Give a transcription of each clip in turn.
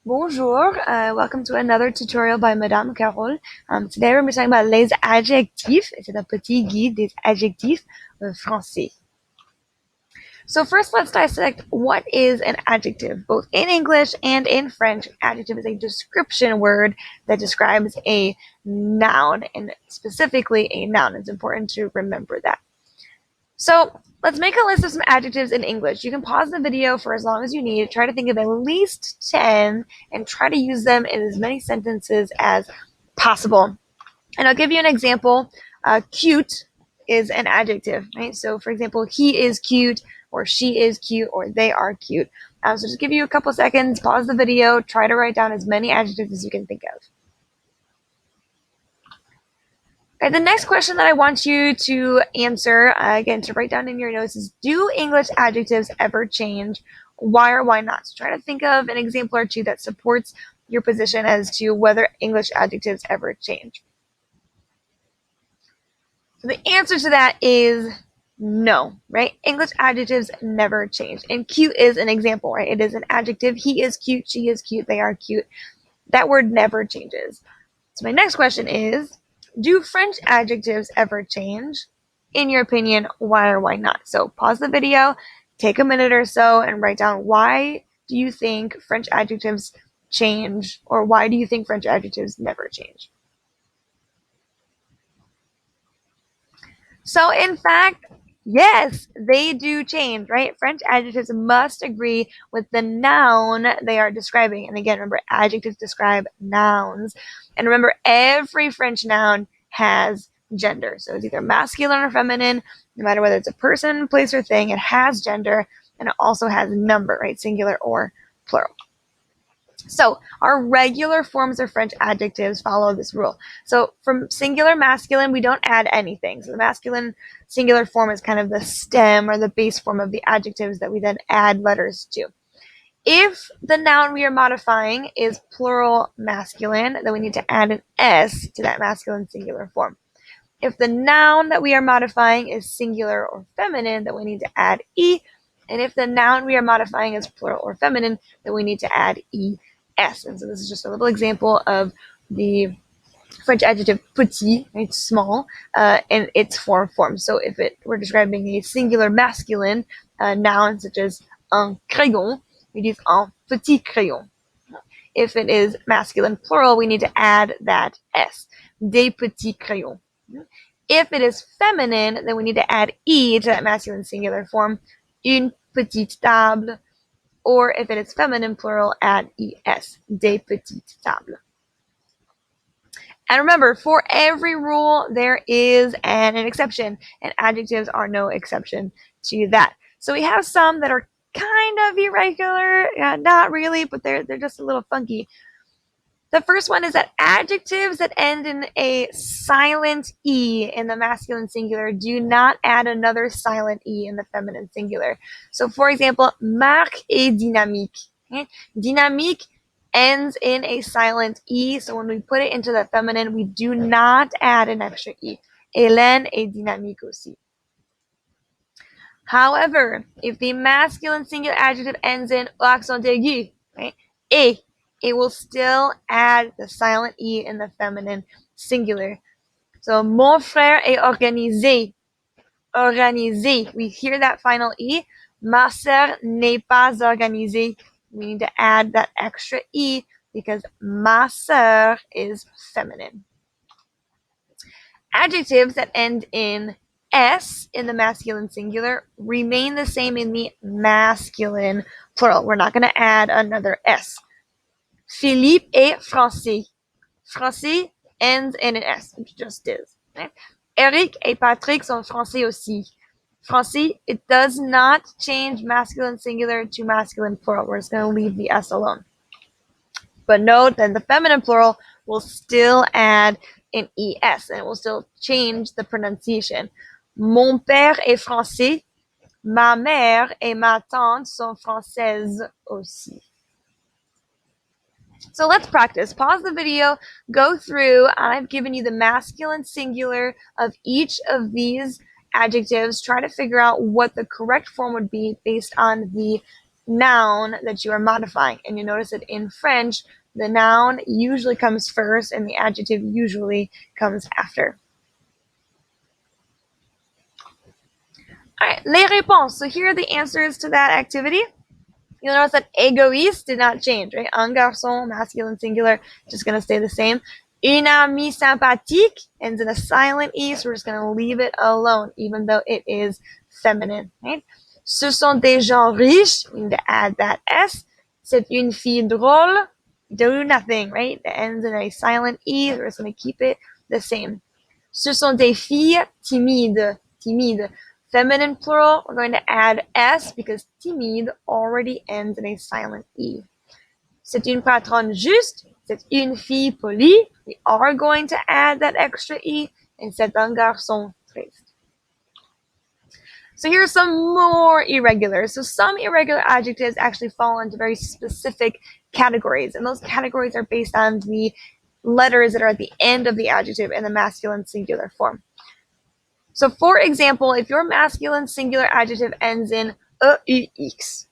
Bonjour, welcome to another tutorial by Madame Carole. Today we're going to be talking about les adjectifs. C'est un petit guide des adjectifs français. So first let's dissect what is an adjective. Both in English and in French, adjective is a description word that describes a noun, and specifically a noun. It's important to remember that. So let's make a list of some adjectives in English. You can pause the video for as long as you need. Try to think of at least 10 and try to use them in as many sentences as possible. And I'll give you an example. Cute is an adjective, right? So for example, he is cute, or she is cute, or they are cute. So just give you a couple seconds, pause the video, try to write down as many adjectives as you can think of. Okay, the next question that I want you to answer, again, to write down in your notes is, do English adjectives ever change? Why or why not? So try to think of an example or two that supports your position as to whether English adjectives ever change. So the answer to that is no, right? English adjectives never change. And cute is an example, right? It is an adjective. He is cute, she is cute, they are cute. That word never changes. So my next question is, do French adjectives ever change? In your opinion, why or why not? So pause the video, take a minute or so, and write down, why do you think French adjectives change, or why do you think French adjectives never change? So in fact, yes, they do change, right? French adjectives must agree with the noun they are describing. And again, remember, adjectives describe nouns. And remember, every French noun has gender. So it's either masculine or feminine, no matter whether it's a person, place, or thing, it has gender, and it also has number, right? Singular or plural. So our regular forms of French adjectives follow this rule. So from singular masculine, we don't add anything. So the masculine singular form is kind of the stem or the base form of the adjectives that we then add letters to. If the noun we are modifying is plural masculine, then we need to add an S to that masculine singular form. If the noun that we are modifying is singular or feminine, then we need to add E. And if the noun we are modifying is plural or feminine, then we need to add ES. And so this is just a little example of the French adjective petit, right, small, and its form. So if we're describing a singular masculine noun, such as un crayon, we use un petit crayon. If it is masculine plural, we need to add that S, des petits crayons. If it is feminine, then we need to add E to that masculine singular form, une petite table. Or if it is feminine plural, add ES, des petites tables. And remember, for every rule, there is an exception, and adjectives are no exception to that. So we have some that are kind of irregular, not really, but they're just a little funky. The first one is that adjectives that end in a silent E in the masculine singular do not add another silent E in the feminine singular. So for example, Marc est dynamique. Okay? Dynamique ends in a silent E, so when we put it into the feminine, we do not add an extra E. Hélène est dynamique aussi. However, if the masculine singular adjective ends in accent aigu, right, it will still add the silent E in the feminine singular. So, mon frère est organisé. Organisé. We hear that final E. Ma sœur n'est pas organisée. We need to add that extra E because ma sœur is feminine. Adjectives that end in S in the masculine singular remain the same in the masculine plural. We're not going to add another S. Philippe est français. Français ends in an S, which just is. Okay? Eric et Patrick sont français aussi. Français, it does not change masculine singular to masculine plural. We're just going to leave the S alone. But note that the feminine plural will still add an ES, and it will still change the pronunciation. Mon père est français. Ma mère et ma tante sont françaises aussi. So let's practice. Pause the video, go through. I've given you the masculine singular of each of these adjectives. Try to figure out what the correct form would be based on the noun that you are modifying. And you notice that in French, the noun usually comes first and the adjective usually comes after. All right, les réponses. So here are the answers to that activity. You'll notice that égoïste did not change, right? Un garçon, masculine singular, just going to stay the same. Une amie sympathique ends in a silent E, so we're just going to leave it alone, even though it is feminine, right? Ce sont des gens riches, we need to add that S. C'est une fille drôle, do nothing, right? That ends in a silent E, so we're just going to keep it the same. Ce sont des filles timides, timide. Feminine plural, we're going to add S because timide already ends in a silent E. C'est une patronne juste. C'est une fille polie. We are going to add that extra E. And c'est un garçon triste. So here are some more irregulars. So some irregular adjectives actually fall into very specific categories. And those categories are based on the letters that are at the end of the adjective in the masculine singular form. So for example, if your masculine singular adjective ends in EUX,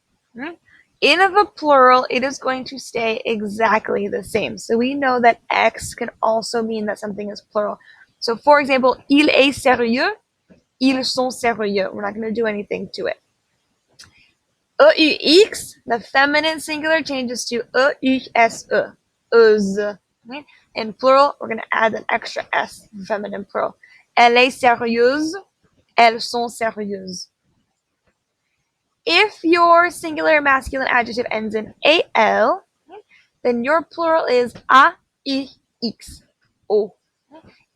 in the plural, it is going to stay exactly the same. So we know that X can also mean that something is plural. So for example, il est sérieux, ils sont sérieux. We're not going to do anything to it. EUX, the feminine singular changes to EUSE, us. Right? In plural, we're going to add an extra S, feminine plural. Elle est sérieuse, elles sont sérieuses. If your singular masculine adjective ends in AL, then your plural is AIX, O.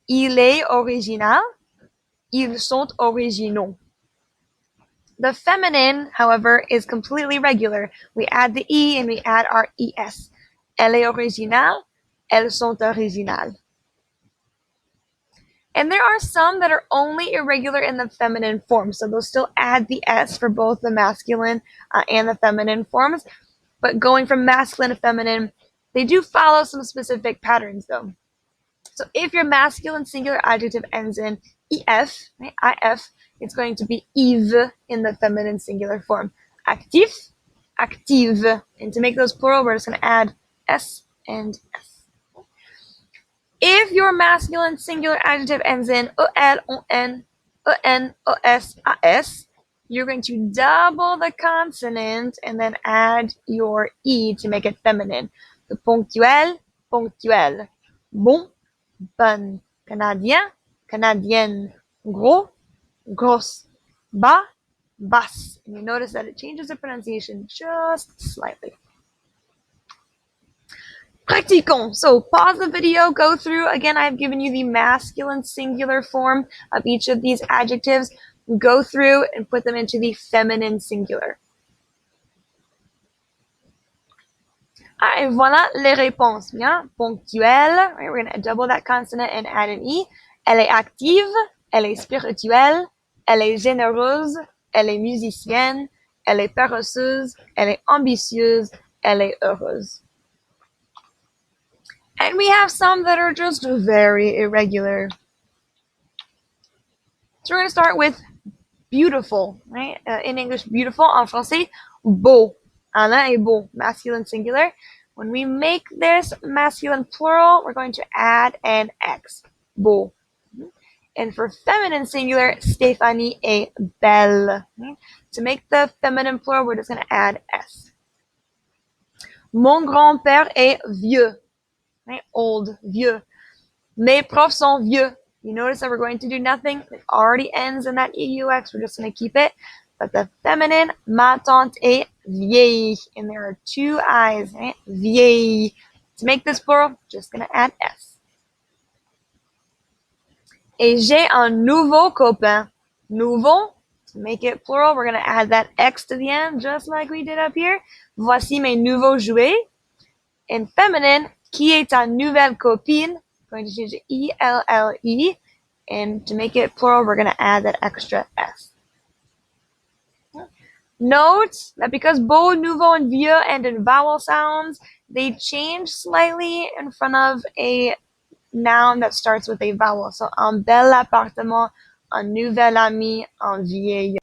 Il est original, ils sont originaux. The feminine, however, is completely regular. We add the E and we add our ES. Elle est originale, elles sont originales. And there are some that are only irregular in the feminine form, so they'll still add the S for both the masculine and the feminine forms. But going from masculine to feminine, they do follow some specific patterns though. So if your masculine singular adjective ends in EF, right, IF, it's going to be Yves in the feminine singular form. Actif, active. And to make those plural, we're just going to add S and S. If your masculine singular adjective ends in EL, ON, EN, OS, AS, you're going to double the consonant and then add your E to make it feminine. The ponctuel, ponctuel. Bon, bonne. Canadien, canadienne. Gros, grosse. Bas, basse. And you notice that it changes the pronunciation just slightly. Pratiquons. So pause the video, go through. Again, I've given you the masculine singular form of each of these adjectives. Go through and put them into the feminine singular. Alright, voilà les réponses. Bien, ponctuelle. Right, we're going to double that consonant and add an E. Elle est active. Elle est spirituelle. Elle est généreuse. Elle est musicienne. Elle est paresseuse. Elle est ambitieuse. Elle est heureuse. And we have some that are just very irregular. So we're going to start with beautiful, right? In English, beautiful. En français, beau. Alain est beau, masculine singular. When we make this masculine plural, we're going to add an X. Beau. And for feminine singular, Stéphanie est belle. To make the feminine plural, we're just going to add S. Mon grand-père est vieux. Right? Old, vieux. Mes profs sont vieux. You notice that we're going to do nothing. It already ends in that EUX. We're just going to keep it. But the feminine, ma tante est vieille. And there are two I's, right? Vieille. To make this plural, just going to add S. Et j'ai un nouveau copain. Nouveau. To make it plural, we're going to add that X to the end, just like we did up here. Voici mes nouveaux jouets. In feminine, qui est ta nouvelle copine? Going to change to ELLE. And to make it plural, we're going to add that extra S. Note that because beau, nouveau, and vieux end in vowel sounds, they change slightly in front of a noun that starts with a vowel. So, un bel appartement, un nouvel ami, un vieil.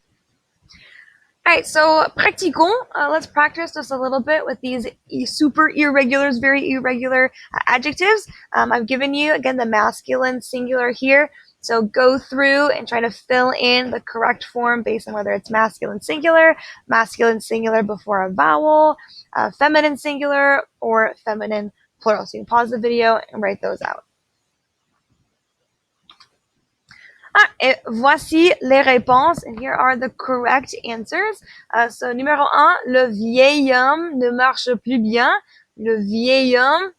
All right, so pratiquons. Let's practice just a little bit with these super irregulars, very irregular adjectives. I've given you, again, the masculine singular here. So go through and try to fill in the correct form based on whether it's masculine singular before a vowel, feminine singular, or feminine plural. So you can pause the video and write those out. Et voici les réponses. And here are the correct answers. So, numéro 1, le vieil homme ne marche plus bien. Le vieil homme,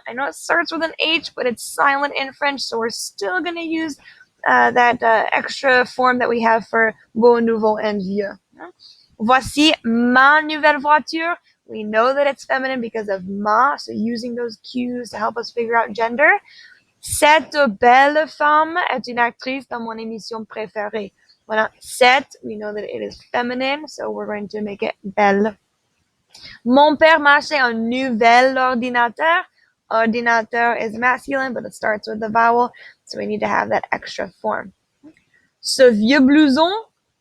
I know it starts with an H, but it's silent in French, so we're still going to use that extra form that we have for beau, nouveau, and vieux. Voici ma nouvelle voiture. We know that it's feminine because of ma, so using those cues to help us figure out gender. Cette belle femme est une actrice dans mon émission préférée. Voilà, cette, we know that it is feminine, so we're going to make it belle. Mon père m'a acheté un nouvel ordinateur. Ordinateur is masculine, but it starts with the vowel, so we need to have that extra form. Ce vieux blouson,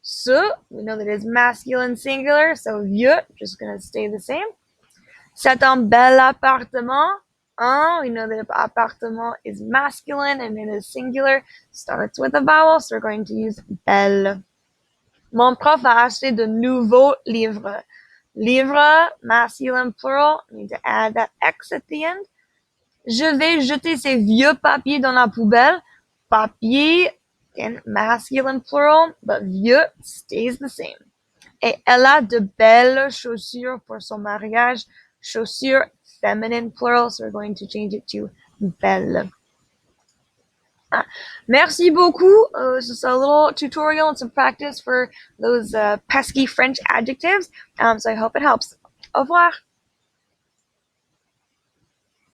ce, we know that it is masculine singular, so vieux, just going to stay the same. C'est un bel appartement. We know that appartement is masculine and it is singular, starts with a vowel, so we're going to use belle. Mon prof a acheté de nouveaux livres. Livre, masculine plural, we need to add that X at the end. Je vais jeter ces vieux papiers dans la poubelle. Papier, again, masculine plural, but vieux stays the same. Et elle a de belles chaussures pour son mariage. Chaussures, feminine plural, so we're going to change it to belle. Merci beaucoup. This is a little tutorial and some practice for those pesky French adjectives. So I hope it helps. Au revoir.